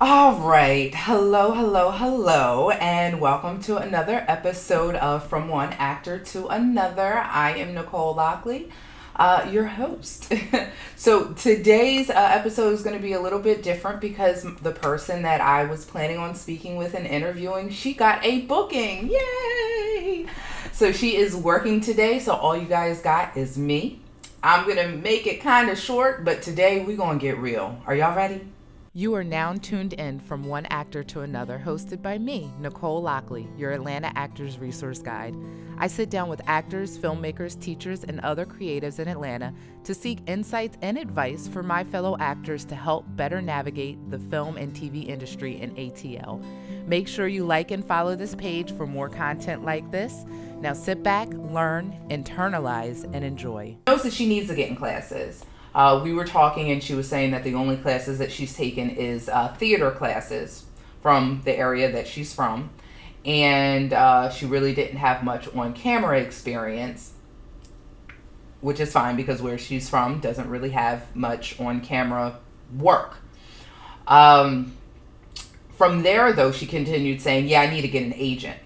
All right. Hello, hello, hello, and welcome to another episode of From One Actor to Another. I am Nicole Lockley, your host. So today's episode is going to be a little bit different because the person that I was planning on speaking with and interviewing, she got a booking. Yay! So she is working today, so all you guys got is me. I'm going to make it kind of short, but today we're going to get real. Are y'all ready? You are now tuned in from One Actor to Another, hosted by me, Nicole Lockley, your Atlanta Actors Resource Guide. I sit down with actors, filmmakers, teachers, and other creatives in Atlanta to seek insights and advice for my fellow actors to help better navigate the film and TV industry in ATL. Make sure you like and follow this page for more content like this. Now sit back, learn, internalize, and enjoy. She knows that she needs to get in classes. We were talking and she was saying that the only classes that she's taken is theater classes from the area that she's from. And she really didn't have much on camera experience, which is fine because where she's from doesn't really have much on camera work. From there, though, she continued saying, yeah, I need to get an agent.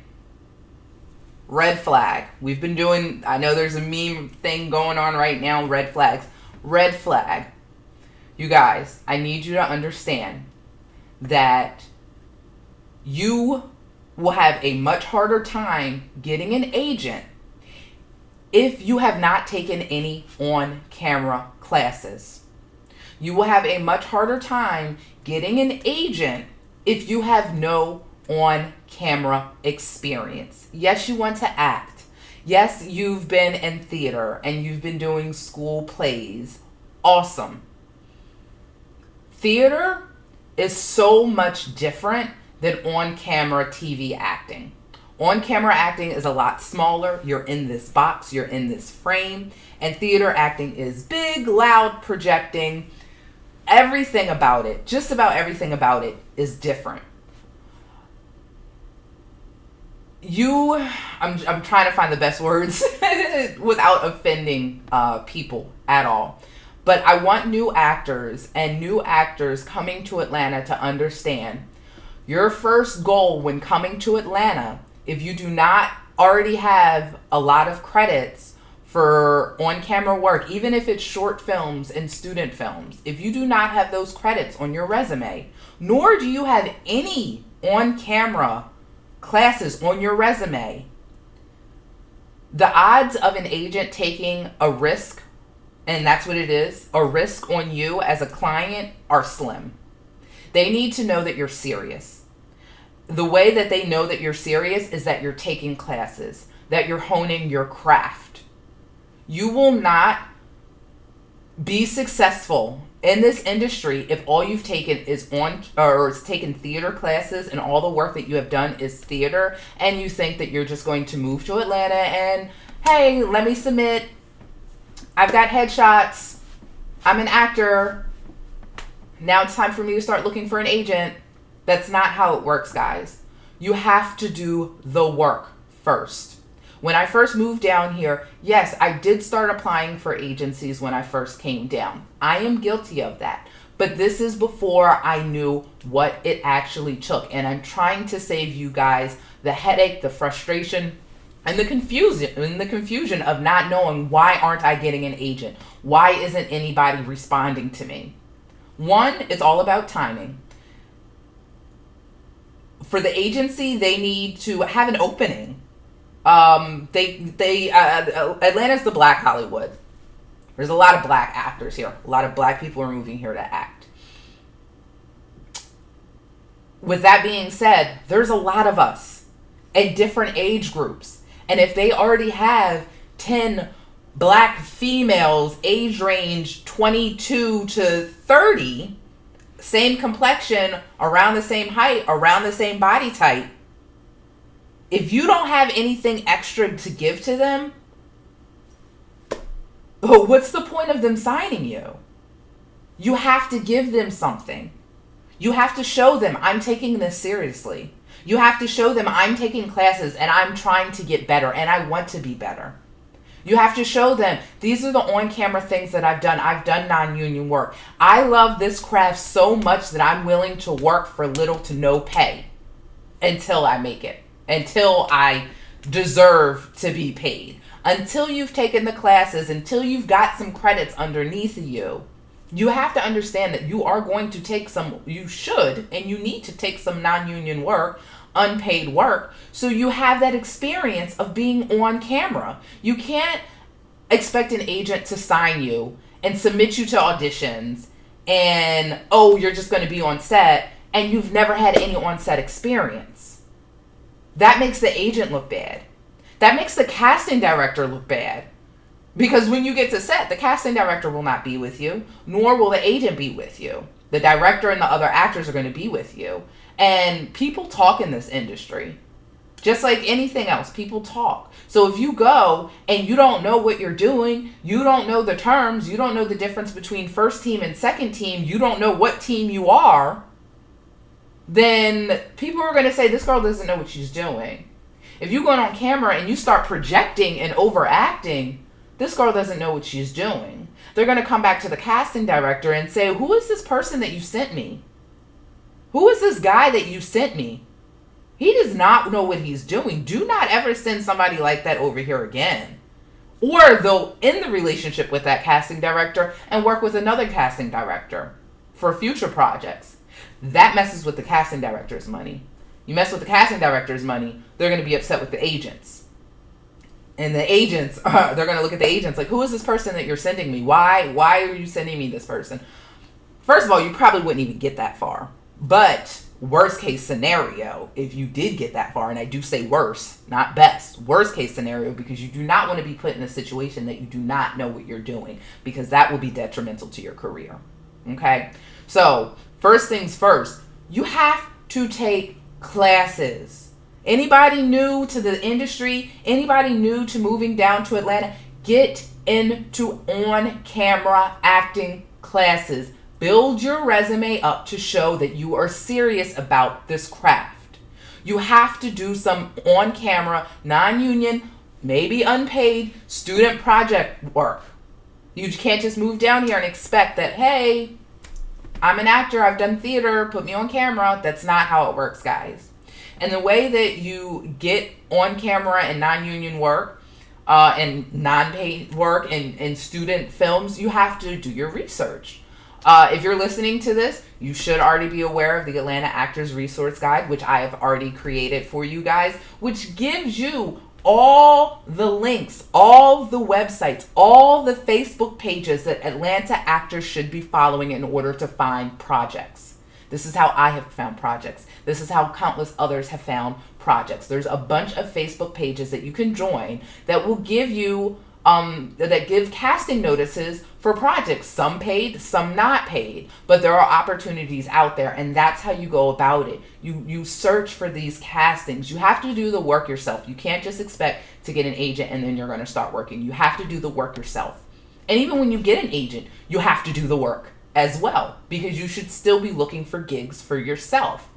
Red flag. We've been doing, I know there's a meme thing going on right now, red flags. Red flag. You guys, I need you to understand that you will have a much harder time getting an agent if you have not taken any on-camera classes. You will have a much harder time getting an agent if you have no on-camera experience. Yes, you want to act. Yes, you've been in theater and you've been doing school plays. Awesome. Theater is so much different than on-camera TV acting. On-camera acting is a lot smaller. You're in this box, you're in this frame, and theater acting is big, loud, projecting. Everything about it, just about everything about it is different. I'm trying to find the best words without offending people at all. But I want new actors coming to Atlanta to understand your first goal when coming to Atlanta, if you do not already have a lot of credits for on-camera work, even if it's short films and student films, if you do not have those credits on your resume, nor do you have any on-camera classes on your resume, the odds of an agent taking a risk, and that's what it is, a risk on you as a client, are slim. They need to know that you're serious. The way that they know that you're serious is that you're taking classes, that you're honing your craft. You will not be successful in this industry if all you've taken is taken theater classes and all the work that you have done is theater, and you think that you're just going to move to Atlanta and, hey, let me submit. I've got headshots. I'm an actor. Now it's time for me to start looking for an agent. That's not how it works, guys. You have to do the work first. When I first moved down here, yes, I did start applying for agencies when I first came down. I am guilty of that. But this is before I knew what it actually took. And I'm trying to save you guys the headache, the frustration, and the confusion of not knowing, why aren't I getting an agent? Why isn't anybody responding to me? One, it's all about timing. For the agency, they need to have an opening. Atlanta's the Black Hollywood. There's a lot of black actors here. A lot of black people are moving here to act. With that being said, there's a lot of us at different age groups. And if they already have 10 black females, age range 22 to 30, same complexion, around the same height, around the same body type, if you don't have anything extra to give to them, what's the point of them signing you? You have to give them something. You have to show them, I'm taking this seriously. You have to show them, I'm taking classes and I'm trying to get better and I want to be better. You have to show them, these are the on-camera things that I've done. I've done non-union work. I love this craft so much that I'm willing to work for little to no pay until I make it, until I deserve to be paid. Until you've taken the classes, until you've got some credits underneath you, you have to understand that you are going to take some, you should, and you need to take some non-union work, unpaid work, so you have that experience of being on camera. You can't expect an agent to sign you and submit you to auditions and, oh, you're just going to be on set and you've never had any on-set experience. That makes the agent look bad. That makes the casting director look bad. Because when you get to set, the casting director will not be with you, nor will the agent be with you. The director and the other actors are going to be with you. And people talk in this industry. Just like anything else, people talk. So if you go and you don't know what you're doing, you don't know the terms, you don't know the difference between first team and second team, you don't know what team you are, then people are going to say, this girl doesn't know what she's doing. If you go on camera and you start projecting and overacting, this girl doesn't know what she's doing. They're going to come back to the casting director and say, who is this person that you sent me? Who is this guy that you sent me? He does not know what he's doing. Do not ever send somebody like that over here again. Or they'll end the relationship with that casting director and work with another casting director for future projects. That messes with the casting director's money. You mess with the casting director's money, they're going to be upset with the agents. And the agents, they're going to look at the agents like, who is this person that you're sending me? Why are you sending me this person? First of all, you probably wouldn't even get that far. But worst case scenario, if you did get that far, and I do say worse, not best, worst case scenario, because you do not want to be put in a situation that you do not know what you're doing, because that will be detrimental to your career. Okay? So, first things first, you have to take classes. Anybody new to the industry, anybody new to moving down to Atlanta, get into on-camera acting classes. Build your resume up to show that you are serious about this craft. You have to do some on-camera, non-union, maybe unpaid student project work. You can't just move down here and expect that, hey, I'm an actor, I've done theater, put me on camera. That's not how it works, guys. And the way that you get on camera and non-union work and non-paid work in student films, you have to do your research. If you're listening to this, you should already be aware of the Atlanta Actors Resource Guide, which I have already created for you guys, which gives you all the links, all the websites, all the Facebook pages that Atlanta actors should be following in order to find projects. This is how I have found projects. This is how countless others have found projects. There's a bunch of Facebook pages that you can join that will give you that give casting notices for projects, some paid, some not paid, but there are opportunities out there, and that's how you go about it. You search for these castings. You have to do the work yourself. You can't just expect to get an agent and then you're going to start working. You have to do the work yourself. And even when you get an agent, you have to do the work as well, because you should still be looking for gigs for yourself.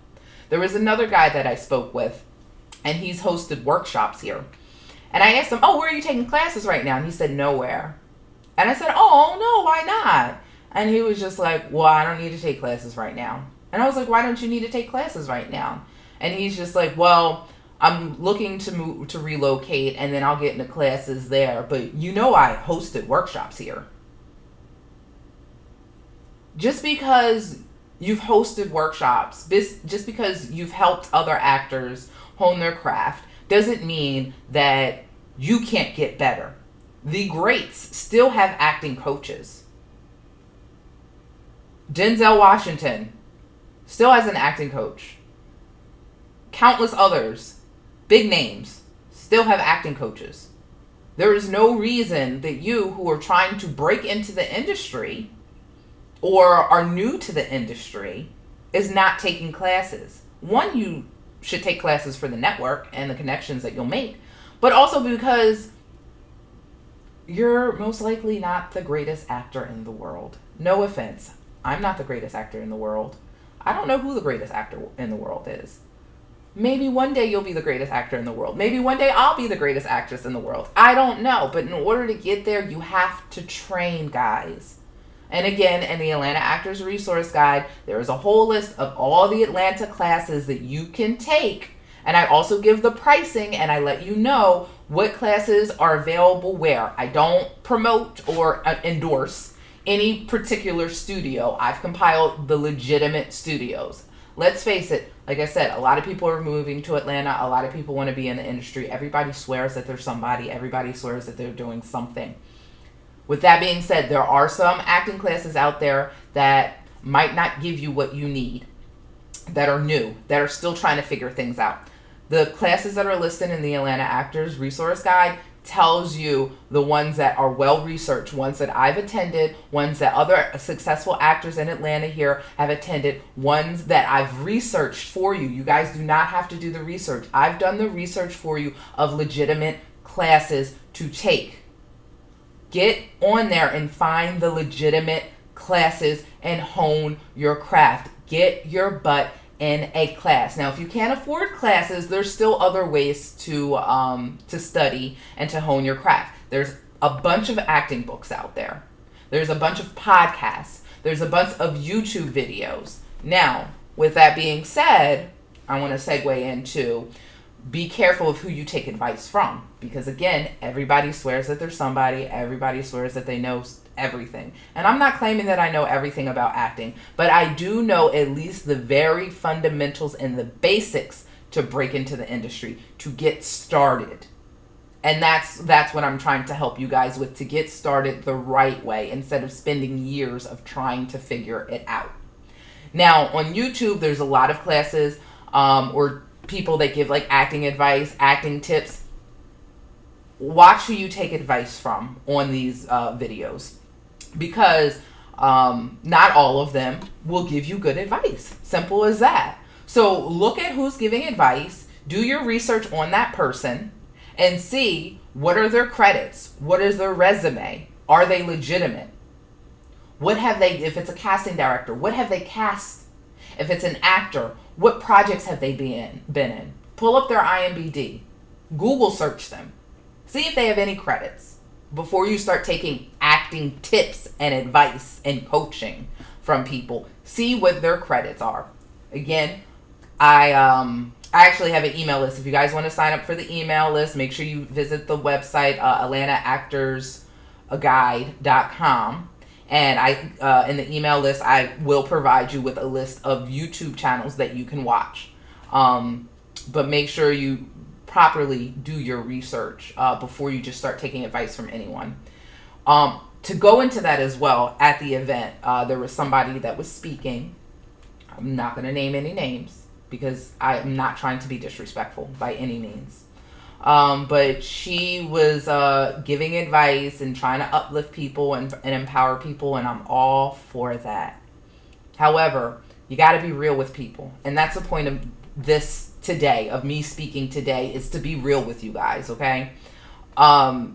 There was another guy that I spoke with, and he's hosted workshops here. And I asked him, oh, where are you taking classes right now? And he said, nowhere. And I said, oh, no, why not? And he was just like, well, I don't need to take classes right now. And I was like, why don't you need to take classes right now? And he's just like, well, I'm looking to relocate, and then I'll get into classes there. But you know I hosted workshops here. Just because you've hosted workshops, just because you've helped other actors hone their craft, doesn't mean that you can't get better. The greats still have acting coaches. Denzel Washington still has an acting coach. Countless others, big names, still have acting coaches. There is no reason that you who are trying to break into the industry or are new to the industry is not taking classes. One, you should take classes for the network and the connections that you'll make, but also because you're most likely not the greatest actor in the world. No offense. I'm not the greatest actor in the world. I don't know who the greatest actor in the world is. Maybe one day you'll be the greatest actor in the world. Maybe one day I'll be the greatest actress in the world. I don't know. But in order to get there, you have to train, guys. And again, in the Atlanta Actors Resource Guide, there is a whole list of all the Atlanta classes that you can take. And I also give the pricing, and I let you know what classes are available where. I don't promote or endorse any particular studio. I've compiled the legitimate studios. Let's face it, like I said, a lot of people are moving to Atlanta. A lot of people want to be in the industry. Everybody swears that they're somebody. Everybody swears that they're doing something. With that being said, there are some acting classes out there that might not give you what you need, that are new, that are still trying to figure things out. The classes that are listed in the Atlanta Actors Resource Guide tells you the ones that are well researched, ones that I've attended, ones that other successful actors in Atlanta here have attended, ones that I've researched for you. You guys do not have to do the research. I've done the research for you of legitimate classes to take. Get on there and find the legitimate classes and hone your craft. Get your butt in a class. Now, if you can't afford classes, there's still other ways to study and to hone your craft. There's a bunch of acting books out there. There's a bunch of podcasts. There's a bunch of YouTube videos. Now, with that being said, I want to segue into be careful of who you take advice from, because again, everybody swears that they're somebody. Everybody swears that they know everything. And I'm not claiming that I know everything about acting, but I do know at least the very fundamentals and the basics to break into the industry, to get started. And that's what I'm trying to help you guys with, to get started the right way instead of spending years of trying to figure it out. Now, on YouTube, there's a lot of classes or people that give like acting advice, acting tips. Watch who you take advice from on these videos, because not all of them will give you good advice. Simple as that. So look at who's giving advice, do your research on that person, and see what are their credits, what is their resume, are they legitimate? What have they, if it's a casting director, what have they cast? If it's an actor, what projects have they been in? Pull up their IMDb. Google search them. See if they have any credits before you start taking acting tips and advice and coaching from people. See what their credits are. Again, I actually have an email list. If you guys want to sign up for the email list, make sure you visit the website, AtlantaActorsGuide.com. And in the email list, I will provide you with a list of YouTube channels that you can watch. But make sure you properly do your research before you just start taking advice from anyone. To go into that as well, at the event, there was somebody that was speaking. I'm not going to name any names because I am not trying to be disrespectful by any means. But she was giving advice and trying to uplift people and empower people, and I'm all for that. However, you got to be real with people, and that's the point of this today, of me speaking today, is to be real with you guys, okay?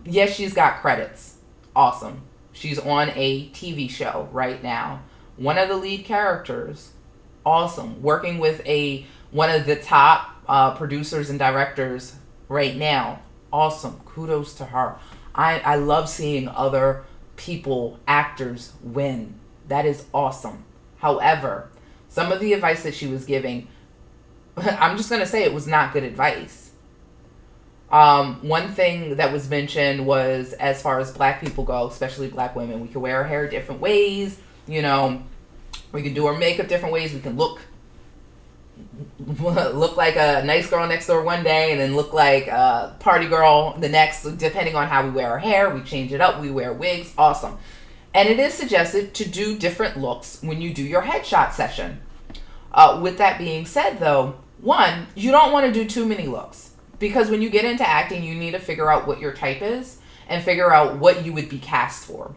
Yes, she's got credits. Awesome. She's on a TV show right now. One of the lead characters. Awesome. Working with one of the top producers and directors right now. Awesome. Kudos to her. I love seeing other people, actors, win. That is awesome. However, some of the advice that she was giving, I'm just going to say it was not good advice. One thing that was mentioned was, as far as black people go, especially black women, we can wear our hair different ways. You know, we can do our makeup different ways. We can look like a nice girl next door one day and then look like a party girl the next, depending on how we wear our hair. We change it up. We wear wigs. Awesome. And it is suggested to do different looks when you do your headshot session. With that being said, though, one, you don't want to do too many looks, because when you get into acting, you need to figure out what your type is and figure out what you would be cast for.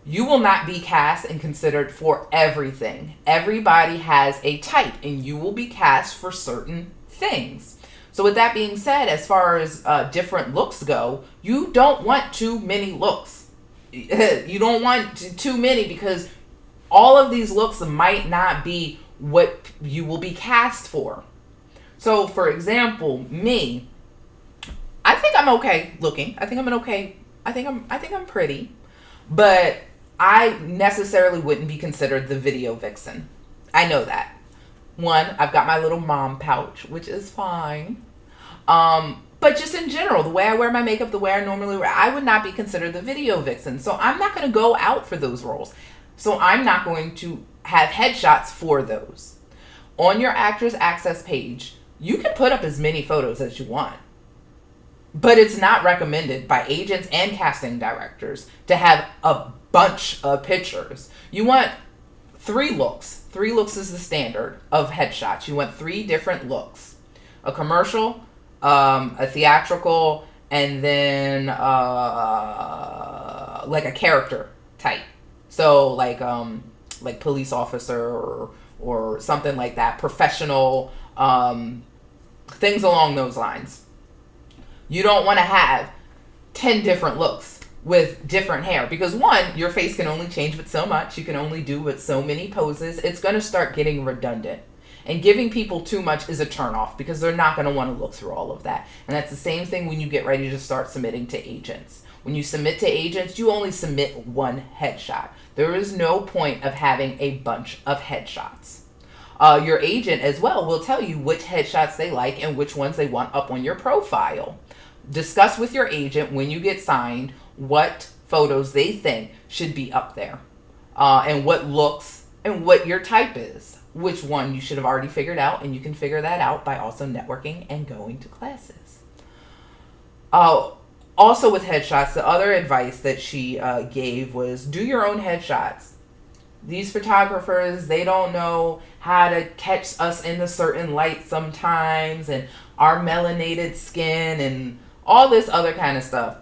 You will not be cast and considered for everything. Everybody has a type, and you will be cast for certain things. So with that being said, as far as different looks go, you don't want too many looks. You don't want too many, because all of these looks might not be what you will be cast for. So, for example, me, I think I'm okay looking. I think I'm an okay. I think I'm pretty, but I necessarily wouldn't be considered the video vixen. I know that. One, I've got my little mom pouch, which is fine. But just in general, the way I wear my makeup, the way I normally wear, I would not be considered the video vixen. So I'm not going to go out for those roles. So I'm not going to have headshots for those. On your Actors Access page, you can put up as many photos as you want. But it's not recommended by agents and casting directors to have a bunch of pictures. You want 3 looks. 3 looks is the standard of headshots. You want 3 different looks. A commercial, a theatrical, and then like a character type. So like police officer or something like that. Professional, things along those lines. You don't want to have 10 different looks with different hair because one, your face can only change with so much. You can only do with so many poses. It's going to start getting redundant. And giving people too much is a turnoff because they're not going to want to look through all of that. And that's the same thing when you get ready to start submitting to agents. When you submit to agents, you only submit 1 headshot. There is no point of having a bunch of headshots. Your agent as well will tell you which headshots they like and which ones they want up on your profile. Discuss with your agent when you get signed what photos they think should be up there, and what looks and what your type is. Which one you should have already figured out, and you can figure that out by also networking and going to classes. Also with headshots, the other advice that she gave was do your own headshots. These photographers, they don't know how to catch us in a certain light sometimes, and our melanated skin and all this other kind of stuff.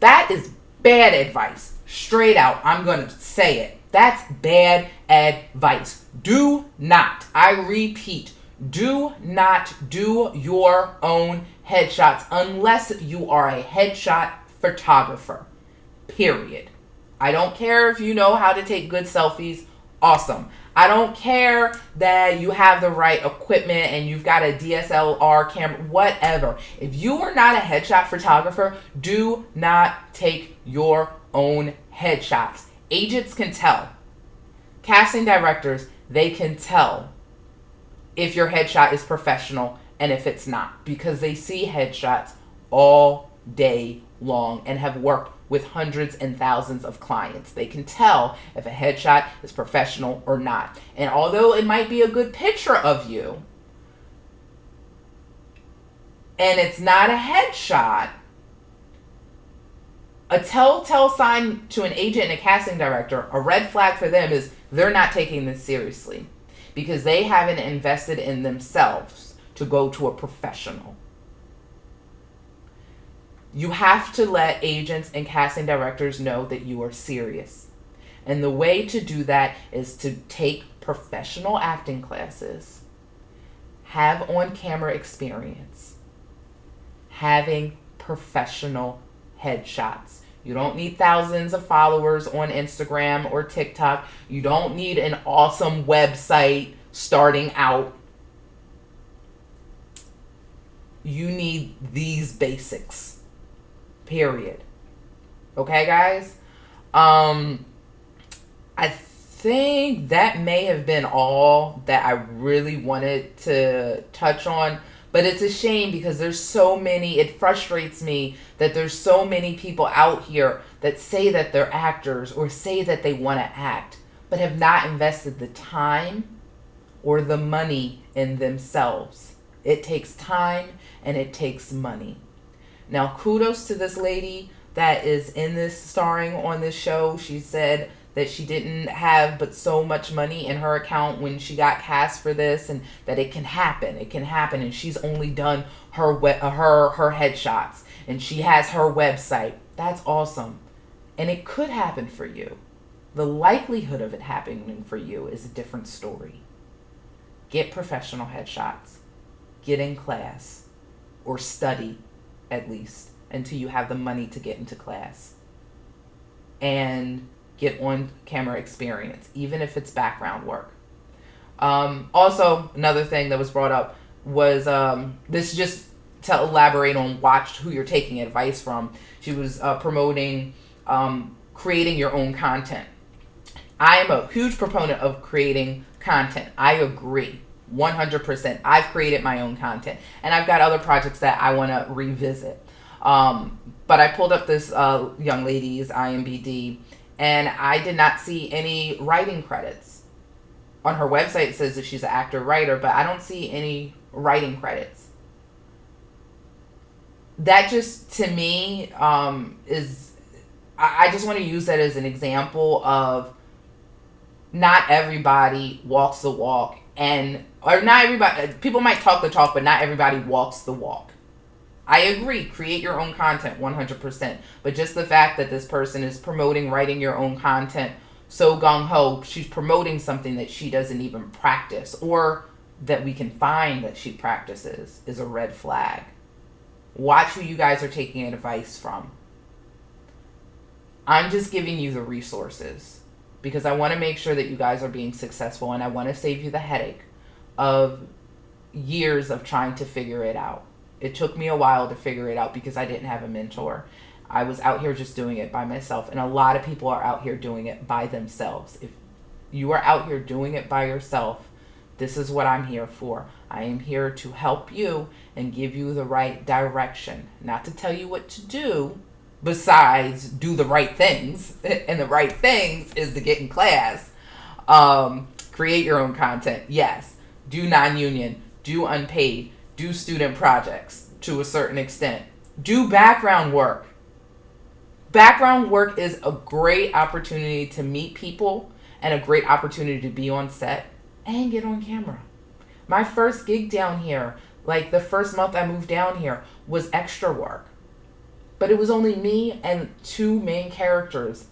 That is bad advice. Straight out, I'm going to say it. That's bad advice. Do not, I repeat, do not do your own headshots unless you are a headshot photographer. Period. I don't care if you know how to take good selfies. Awesome. I don't care that you have the right equipment and you've got a DSLR camera, whatever. If you are not a headshot photographer, do not take your own headshots. Agents can tell. Casting directors, they can tell if your headshot is professional and if it's not, because they see headshots all day long and have worked with hundreds and thousands of clients. They can tell if a headshot is professional or not. And although it might be a good picture of you and it's not a headshot, a telltale sign to an agent and a casting director, a red flag for them is they're not taking this seriously because they haven't invested in themselves to go to a professional. You have to let agents and casting directors know that you are serious. And the way to do that is to take professional acting classes, have on-camera experience, having professional headshots. You don't need thousands of followers on Instagram or TikTok. You don't need an awesome website starting out. You need these basics. Period. Okay, guys? I think that may have been all that I really wanted to touch on. But it's a shame because there's so many, it frustrates me that there's so many people out here that say that they're actors or say that they want to act, but have not invested the time or the money in themselves. It takes time and it takes money. Now, kudos to this lady that is in this, starring on this show. She said that she didn't have but so much money in her account when she got cast for this, and that it can happen. It can happen, and she's only done her headshots, and she has her website. That's awesome, and it could happen for you. The likelihood of it happening for you is a different story. Get professional headshots. Get in class, or study at least until you have the money to get into class, and get on camera experience, even if it's background work. Also, another thing that was brought up, was this just to elaborate on watch who you're taking advice from. She was promoting creating your own content. I am a huge proponent of creating content. I agree 100%. I've created my own content, and I've got other projects that I want to revisit. But I pulled up this young lady's IMBD, and I did not see any writing credits. On her website, it says that she's an actor writer, but I don't see any writing credits. That just, to me, is, I just want to use that as an example of not everybody walks the walk, or not everybody, people might talk the talk, but not everybody walks the walk. I agree, create your own content 100%, but just the fact that this person is promoting writing your own content so gung-ho, she's promoting something that she doesn't even practice, or that we can find that she practices, is a red flag. Watch who you guys are taking advice from. I'm just giving you the resources because I want to make sure that you guys are being successful, and I want to save you the headache of years of trying to figure it out. It took me a while to figure it out because I didn't have a mentor. I was out here just doing it by myself, and a lot of people are out here doing it by themselves. If you are out here doing it by yourself, this is what I'm here for. I am here to help you and give you the right direction, not to tell you what to do, besides do the right things. And the right things is to get in class. Create your own content. Yes. Do non-union. Do unpaid. Do student projects to a certain extent. Do background work. Background work is a great opportunity to meet people and a great opportunity to be on set and get on camera. My first gig down here, like the first month I moved down here, was extra work. But it was only me and two main characters.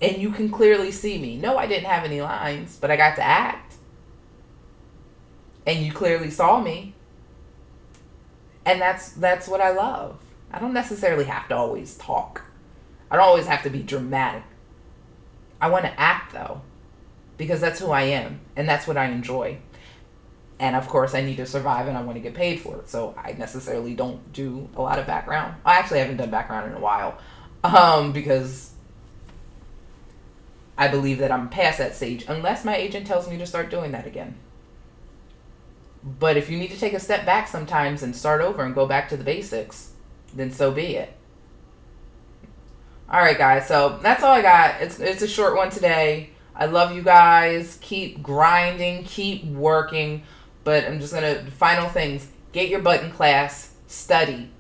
And you can clearly see me. No, I didn't have any lines, but I got to act. And you clearly saw me. And that's what I love. I don't necessarily have to always talk. I don't always have to be dramatic. I want to act, though, because that's who I am, and that's what I enjoy. And of course, I need to survive, and I want to get paid for it. So I necessarily don't do a lot of background. I actually haven't done background in a while, because I believe that I'm past that stage, unless my agent tells me to start doing that again. But if you need to take a step back sometimes and start over and go back to the basics, then so be it. All right, guys. So that's all I got. It's a short one today. I love you guys. Keep grinding. Keep working. But I'm just going to, final things. Get your butt in class. Study.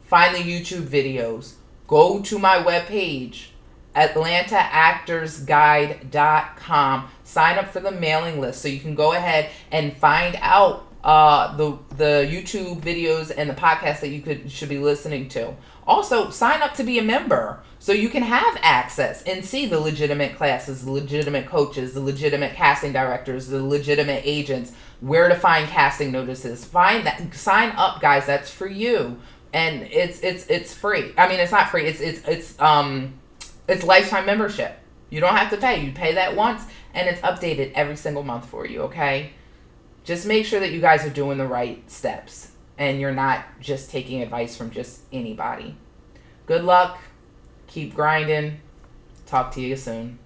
Find the YouTube videos. Go to my webpage, AtlantaActorsGuide.com. Sign up for the mailing list so you can go ahead and find out the YouTube videos and the podcasts that you should be listening to. Also, sign up to be a member so you can have access and see the legitimate classes, the legitimate coaches, the legitimate casting directors, the legitimate agents, where to find casting notices. Find that. Sign up, guys. That's for you, and it's free. I mean, it's not free. It's lifetime membership. You don't have to pay. You pay that once, and it's updated every single month for you. Okay. Just make sure that you guys are doing the right steps and you're not just taking advice from just anybody. Good luck. Keep grinding. Talk to you soon.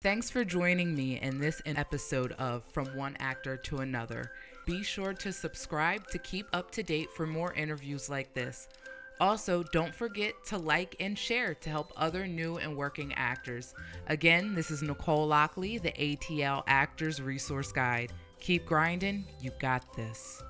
Thanks for joining me in this episode of From One Actor to Another. Be sure to subscribe to keep up to date for more interviews like this. Also, don't forget to like and share to help other new and working actors. Again, this is Nicole Lockley, the ATL Actors Resource Guide. Keep grinding. You got this.